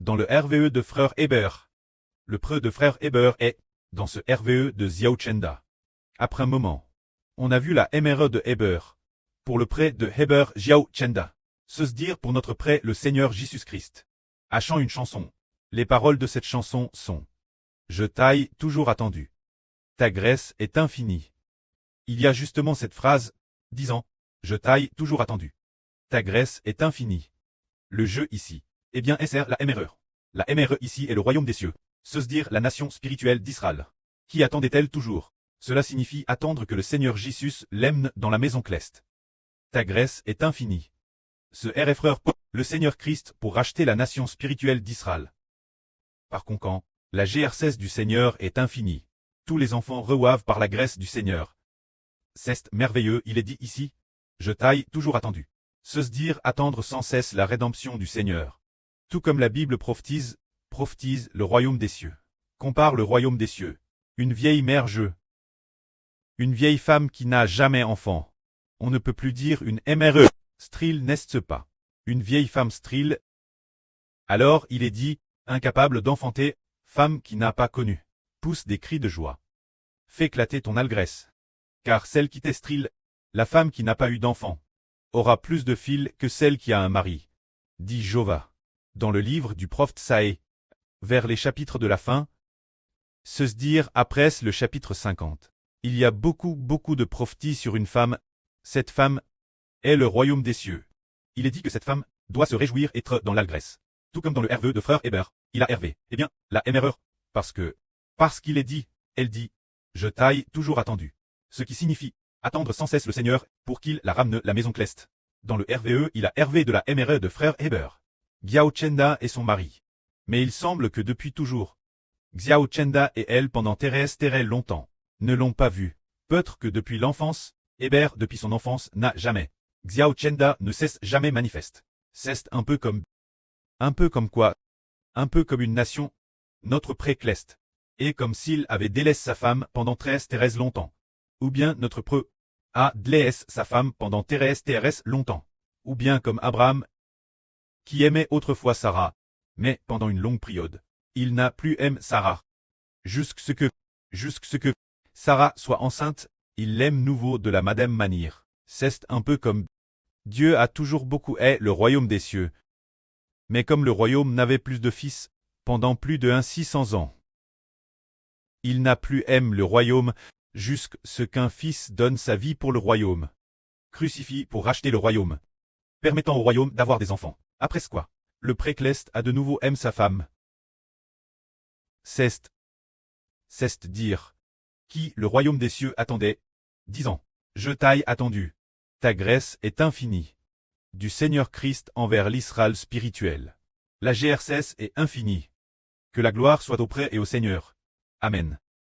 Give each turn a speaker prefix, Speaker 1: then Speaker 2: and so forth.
Speaker 1: dans le RVE de Frère Hébert. Le preux de Frère Hébert est, dans ce RVE de Xiao Chenda. Après un moment, on a vu la MRE de Hébert. Pour le prêt de Hébert Xiao Chenda. Se dire pour notre prêt le Seigneur Jésus-Christ. Achant une chanson. Les paroles de cette chanson sont: Je taille toujours attendu. Ta graisse est infinie. Il y a justement cette phrase, disant: Je taille toujours attendu. Ta graisse est infinie. Le jeu ici, eh bien, SR la MRE. La MRE ici est le royaume des cieux. Se dire la nation spirituelle d'Israël. Qui attendait-elle toujours? Cela signifie attendre que le Seigneur Jésus l'aime dans la maison céleste. Ta graisse est infinie. Ce RFR, le Seigneur Christ pour racheter la nation spirituelle d'Israël. Par conséquent, la GR16 du Seigneur est infinie. Tous les enfants reçoivent par la grâce du Seigneur. C'est merveilleux, il est dit ici. Je taille toujours attendu. Se dire attendre sans cesse la rédemption du Seigneur. Tout comme la Bible prophétise le royaume des cieux. Compare le royaume des cieux. Une vieille mère une vieille femme qui n'a jamais enfant. On ne peut plus dire une MRE. Strile n'est-ce pas. Une vieille femme strile. Alors il est dit, incapable d'enfanter, femme qui n'a pas connu. Pousse des cris de joie. Fais éclater ton allégresse. Car celle qui t'est strile, la femme qui n'a pas eu d'enfant, aura plus de fil que celle qui a un mari. Dit Jova. Dans le livre du prophète Saé. Vers les chapitres de la fin. Se dire après le chapitre 50. Il y a beaucoup de prophéties sur une femme. Cette femme est le royaume des cieux. Il est dit que cette femme doit se réjouir être dans l'allégresse. Tout comme dans le RVE de Frère Hébert, il a Hervé. Eh bien, la MRE. Parce qu'il est dit, elle dit, je taille toujours attendu. Ce qui signifie, attendre sans cesse le Seigneur, pour qu'il la ramène la maison céleste. Dans le RVE, il a Hervé de la MRE de Frère Hébert. Xiao Chenda est son mari. Mais il semble que depuis toujours, Xiao Chenda et elle pendant très longtemps, ne l'ont pas vu. Peut-être que depuis l'enfance, Hébert depuis son enfance n'a jamais. Xiao Chenda ne cesse jamais manifeste. C'est un peu comme quoi? Un peu comme une nation, notre pré-céleste. Et comme s'il avait délaissé sa femme pendant très longtemps. Ou bien notre preux a délaissé sa femme pendant très longtemps. Ou bien comme Abraham, qui aimait autrefois Sarah, mais pendant une longue période, il n'a plus aimé Sarah. Jusqu'à ce que Sarah soit enceinte, il l'aime nouveau de la madame manière. C'est un peu comme Dieu a toujours beaucoup aimé le royaume des cieux. Mais comme le royaume n'avait plus de fils, pendant plus de 600 ans, il n'a plus aimé le royaume, jusqu'à ce qu'un fils donne sa vie pour le royaume. Crucifie pour racheter le royaume. Permettant au royaume d'avoir des enfants. Après quoi, le pré-céleste a de nouveau aimé sa femme. C'est dire qui le royaume des cieux attendait, disant, je taille attendu. Ta graisse est infinie. Du Seigneur Christ envers l'Israël spirituel. La GR16 est infinie. Que la gloire soit auprès et au Seigneur. Amen.